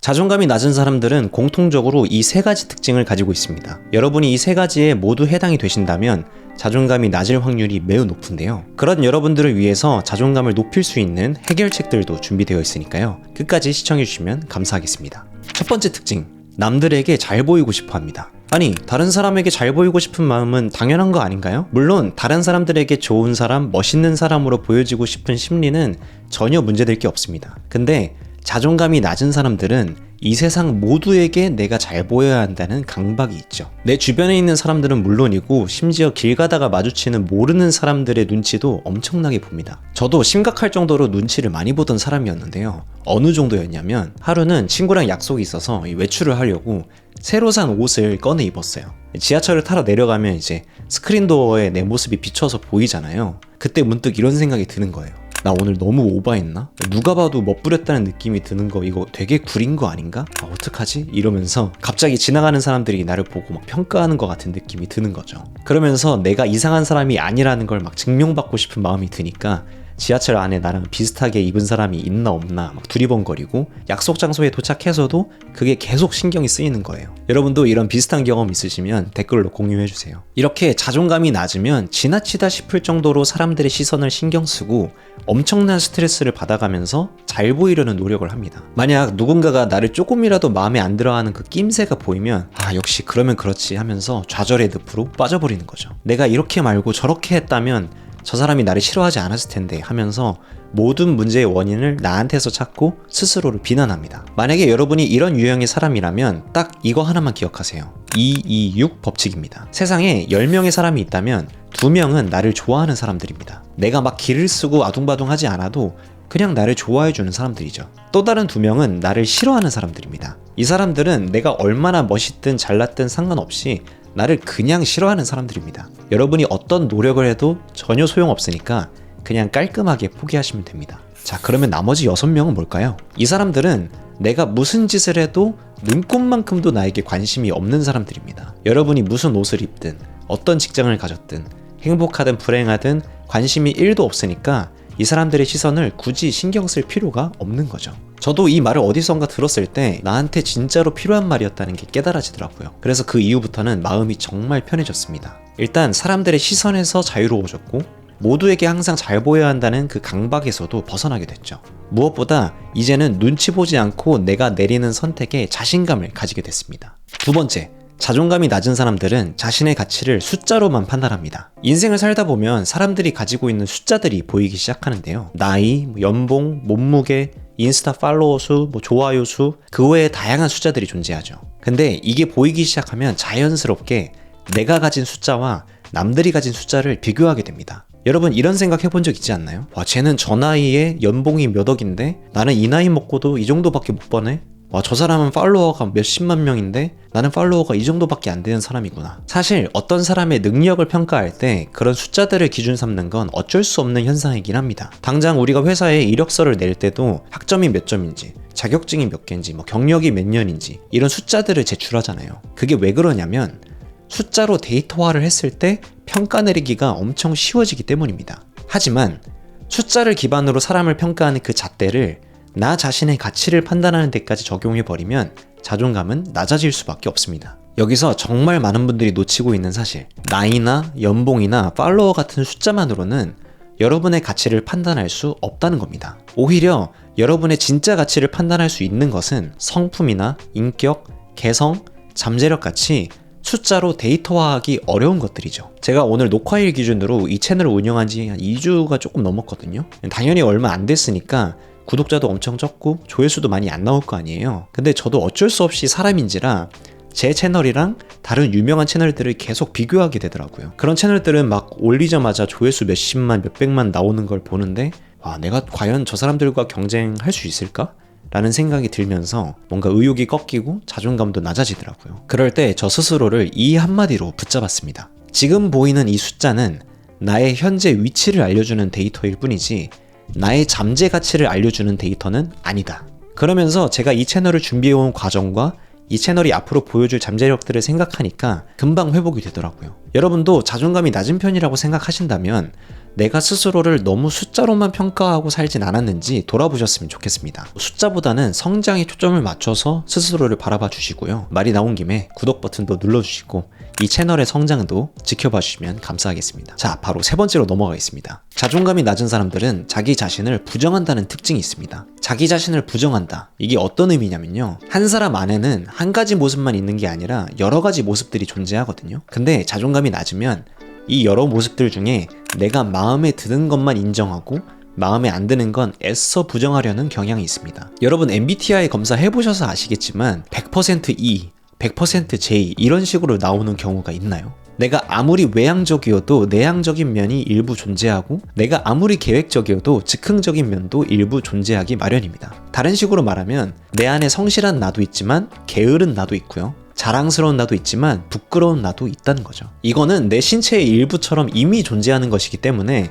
자존감이 낮은 사람들은 공통적으로 이 세 가지 특징을 가지고 있습니다. 여러분이 이 세 가지에 모두 해당이 되신다면 자존감이 낮을 확률이 매우 높은데요. 그런 여러분들을 위해서 자존감을 높일 수 있는 해결책들도 준비되어 있으니까요. 끝까지 시청해주시면 감사하겠습니다. 첫 번째 특징, 남들에게 잘 보이고 싶어 합니다. 아니, 다른 사람에게 잘 보이고 싶은 마음은 당연한 거 아닌가요? 물론 다른 사람들에게 좋은 사람, 멋있는 사람으로 보여지고 싶은 심리는 전혀 문제될 게 없습니다. 근데 자존감이 낮은 사람들은 이 세상 모두에게 내가 잘 보여야 한다는 강박이 있죠. 내 주변에 있는 사람들은 물론이고 심지어 길 가다가 마주치는 모르는 사람들의 눈치도 엄청나게 봅니다. 저도 심각할 정도로 눈치를 많이 보던 사람이었는데요. 어느 정도였냐면 하루는 친구랑 약속이 있어서 외출을 하려고 새로 산 옷을 꺼내 입었어요. 지하철을 타러 내려가면 이제 스크린도어에 내 모습이 비춰서 보이잖아요. 그때 문득 이런 생각이 드는 거예요. 나 오늘 너무 오바했나? 누가 봐도 멋부렸다는 느낌이 드는 거 이거 되게 구린 거 아닌가? 어떡하지? 이러면서 갑자기 지나가는 사람들이 나를 보고 막 평가하는 것 같은 느낌이 드는 거죠. 그러면서 내가 이상한 사람이 아니라는 걸 막 증명받고 싶은 마음이 드니까 지하철 안에 나랑 비슷하게 입은 사람이 있나 없나 막 두리번거리고 약속 장소에 도착해서도 그게 계속 신경이 쓰이는 거예요. 여러분도 이런 비슷한 경험 있으시면 댓글로 공유해주세요. 이렇게 자존감이 낮으면 지나치다 싶을 정도로 사람들의 시선을 신경 쓰고 엄청난 스트레스를 받아가면서 잘 보이려는 노력을 합니다. 만약 누군가가 나를 조금이라도 마음에 안 들어하는 그 낌새가 보이면 역시 그러면 그렇지 하면서 좌절의 늪으로 빠져버리는 거죠. 내가 이렇게 말고 저렇게 했다면 저 사람이 나를 싫어하지 않았을 텐데 하면서 모든 문제의 원인을 나한테서 찾고 스스로를 비난합니다. 만약에 여러분이 이런 유형의 사람이라면 딱 이거 하나만 기억하세요. 226 법칙입니다. 세상에 10명의 사람이 있다면 2명은 나를 좋아하는 사람들입니다. 내가 막 기를 쓰고 아둥바둥하지 않아도 그냥 나를 좋아해주는 사람들이죠. 또 다른 2명은 나를 싫어하는 사람들입니다. 이 사람들은 내가 얼마나 멋있든 잘났든 상관없이 나를 그냥 싫어하는 사람들입니다. 여러분이 어떤 노력을 해도 전혀 소용없으니까 그냥 깔끔하게 포기하시면 됩니다. 자, 그러면 나머지 6명은 뭘까요? 이 사람들은 내가 무슨 짓을 해도 눈꼽만큼도 나에게 관심이 없는 사람들입니다. 여러분이 무슨 옷을 입든 어떤 직장을 가졌든 행복하든 불행하든 관심이 1도 없으니까 이 사람들의 시선을 굳이 신경 쓸 필요가 없는 거죠. 저도 이 말을 어디선가 들었을 때 나한테 진짜로 필요한 말이었다는 게 깨달아지더라고요. 그래서 그 이후부터는 마음이 정말 편해졌습니다. 일단 사람들의 시선에서 자유로워졌고 모두에게 항상 잘 보여야 한다는 그 강박에서도 벗어나게 됐죠. 무엇보다 이제는 눈치 보지 않고 내가 내리는 선택에 자신감을 가지게 됐습니다. 두 번째, 자존감이 낮은 사람들은 자신의 가치를 숫자로만 판단합니다. 인생을 살다 보면 사람들이 가지고 있는 숫자들이 보이기 시작하는데요. 나이, 연봉, 몸무게, 인스타 팔로워 수, 좋아요 수, 그 외에 다양한 숫자들이 존재하죠. 근데 이게 보이기 시작하면 자연스럽게 내가 가진 숫자와 남들이 가진 숫자를 비교하게 됩니다. 여러분 이런 생각 해본 적 있지 않나요? 와, 쟤는 저 나이에 연봉이 몇 억인데 나는 이 나이 먹고도 이 정도밖에 못 버네? 와, 저 사람은 팔로워가 몇십만 명인데 나는 팔로워가 이 정도밖에 안 되는 사람이구나. 사실 어떤 사람의 능력을 평가할 때 그런 숫자들을 기준 삼는 건 어쩔 수 없는 현상이긴 합니다. 당장 우리가 회사에 이력서를 낼 때도 학점이 몇 점인지 자격증이 몇 개인지 경력이 몇 년인지 이런 숫자들을 제출하잖아요. 그게 왜 그러냐면 숫자로 데이터화를 했을 때 평가 내리기가 엄청 쉬워지기 때문입니다. 하지만 숫자를 기반으로 사람을 평가하는 그 잣대를 나 자신의 가치를 판단하는 데까지 적용해버리면 자존감은 낮아질 수밖에 없습니다. 여기서 정말 많은 분들이 놓치고 있는 사실, 나이나 연봉이나 팔로워 같은 숫자만으로는 여러분의 가치를 판단할 수 없다는 겁니다. 오히려 여러분의 진짜 가치를 판단할 수 있는 것은 성품이나 인격, 개성, 잠재력 같이 숫자로 데이터화하기 어려운 것들이죠. 제가 오늘 녹화일 기준으로 이 채널을 운영한 지 한 2주가 조금 넘었거든요. 당연히 얼마 안 됐으니까 구독자도 엄청 적고 조회수도 많이 안 나올 거 아니에요. 근데 저도 어쩔 수 없이 사람인지라 제 채널이랑 다른 유명한 채널들을 계속 비교하게 되더라고요. 그런 채널들은 막 올리자마자 조회수 몇십만, 몇백만 나오는 걸 보는데 와, 내가 과연 저 사람들과 경쟁할 수 있을까? 라는 생각이 들면서 뭔가 의욕이 꺾이고 자존감도 낮아지더라고요. 그럴 때 저 스스로를 이 한마디로 붙잡았습니다. 지금 보이는 이 숫자는 나의 현재 위치를 알려주는 데이터일 뿐이지 나의 잠재 가치를 알려주는 데이터는 아니다. 그러면서 제가 이 채널을 준비해온 과정과 이 채널이 앞으로 보여줄 잠재력들을 생각하니까 금방 회복이 되더라고요. 여러분도 자존감이 낮은 편이라고 생각하신다면 내가 스스로를 너무 숫자로만 평가하고 살진 않았는지 돌아보셨으면 좋겠습니다. 숫자보다는 성장에 초점을 맞춰서 스스로를 바라봐 주시고요. 말이 나온 김에 구독 버튼도 눌러주시고 이 채널의 성장도 지켜봐 주시면 감사하겠습니다. 자, 바로 세 번째로 넘어가겠습니다. 자존감이 낮은 사람들은 자기 자신을 부정한다는 특징이 있습니다. 자기 자신을 부정한다. 이게 어떤 의미냐면요. 한 사람 안에는 한 가지 모습만 있는 게 아니라 여러 가지 모습들이 존재하거든요. 근데 자존감이 낮으면 이 여러 모습들 중에 내가 마음에 드는 것만 인정하고 마음에 안 드는 건 애써 부정하려는 경향이 있습니다. 여러분 MBTI 검사 해보셔서 아시겠지만 100% E, 100% J 이런 식으로 나오는 경우가 있나요? 내가 아무리 외향적이어도 내향적인 면이 일부 존재하고 내가 아무리 계획적이어도 즉흥적인 면도 일부 존재하기 마련입니다. 다른 식으로 말하면 내 안에 성실한 나도 있지만 게으른 나도 있고요. 자랑스러운 나도 있지만 부끄러운 나도 있다는 거죠. 이거는 내 신체의 일부처럼 이미 존재하는 것이기 때문에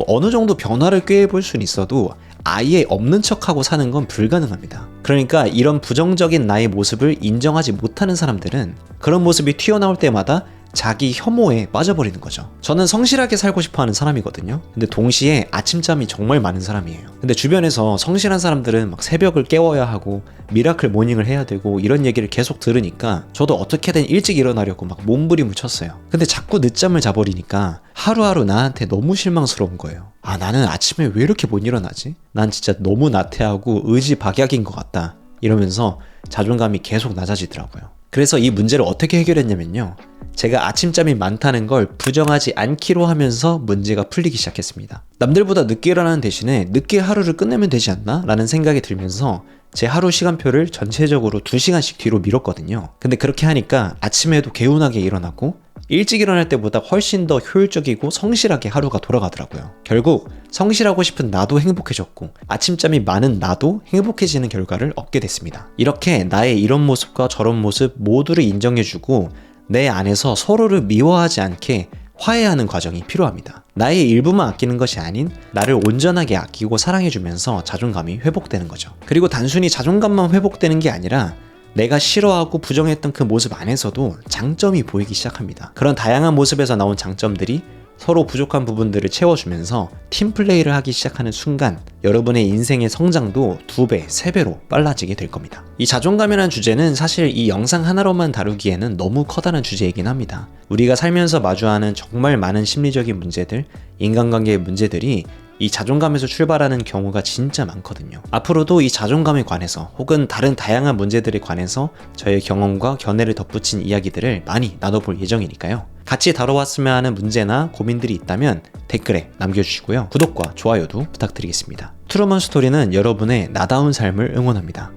어느 정도 변화를 꾀해볼 수는 있어도 아예 없는 척하고 사는 건 불가능합니다. 그러니까 이런 부정적인 나의 모습을 인정하지 못하는 사람들은 그런 모습이 튀어나올 때마다 자기 혐오에 빠져버리는 거죠. 저는 성실하게 살고 싶어 하는 사람이거든요. 근데 동시에 아침잠이 정말 많은 사람이에요. 근데 주변에서 성실한 사람들은 막 새벽을 깨워야 하고 미라클 모닝을 해야 되고 이런 얘기를 계속 들으니까 저도 어떻게든 일찍 일어나려고 막 몸부림을 쳤어요. 근데 자꾸 늦잠을 자버리니까 하루하루 나한테 너무 실망스러운 거예요. 아, 나는 아침에 왜 이렇게 못 일어나지? 난 진짜 너무 나태하고 의지박약인 것 같다. 이러면서 자존감이 계속 낮아지더라고요. 그래서 이 문제를 어떻게 해결했냐면요. 제가 아침잠이 많다는 걸 부정하지 않기로 하면서 문제가 풀리기 시작했습니다. 남들보다 늦게 일어나는 대신에 늦게 하루를 끝내면 되지 않나? 라는 생각이 들면서 제 하루 시간표를 전체적으로 2시간씩 뒤로 미뤘거든요. 근데 그렇게 하니까 아침에도 개운하게 일어나고 일찍 일어날 때보다 훨씬 더 효율적이고 성실하게 하루가 돌아가더라고요. 결국 성실하고 싶은 나도 행복해졌고 아침잠이 많은 나도 행복해지는 결과를 얻게 됐습니다. 이렇게 나의 이런 모습과 저런 모습 모두를 인정해주고 내 안에서 서로를 미워하지 않게 화해하는 과정이 필요합니다. 나의 일부만 아끼는 것이 아닌 나를 온전하게 아끼고 사랑해주면서 자존감이 회복되는 거죠. 그리고 단순히 자존감만 회복되는 게 아니라 내가 싫어하고 부정했던 그 모습 안에서도 장점이 보이기 시작합니다. 그런 다양한 모습에서 나온 장점들이 서로 부족한 부분들을 채워주면서 팀플레이를 하기 시작하는 순간 여러분의 인생의 성장도 2배, 3배로 빨라지게 될 겁니다. 이 자존감이라는 주제는 사실 이 영상 하나로만 다루기에는 너무 커다란 주제이긴 합니다. 우리가 살면서 마주하는 정말 많은 심리적인 문제들, 인간관계의 문제들이 이 자존감에서 출발하는 경우가 진짜 많거든요. 앞으로도 이 자존감에 관해서 혹은 다른 다양한 문제들에 관해서 저의 경험과 견해를 덧붙인 이야기들을 많이 나눠볼 예정이니까요. 같이 다뤄왔으면 하는 문제나 고민들이 있다면 댓글에 남겨주시고요. 구독과 좋아요도 부탁드리겠습니다. 트루먼 스토리는 여러분의 나다운 삶을 응원합니다.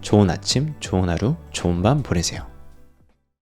좋은 아침, 좋은 하루, 좋은 밤 보내세요.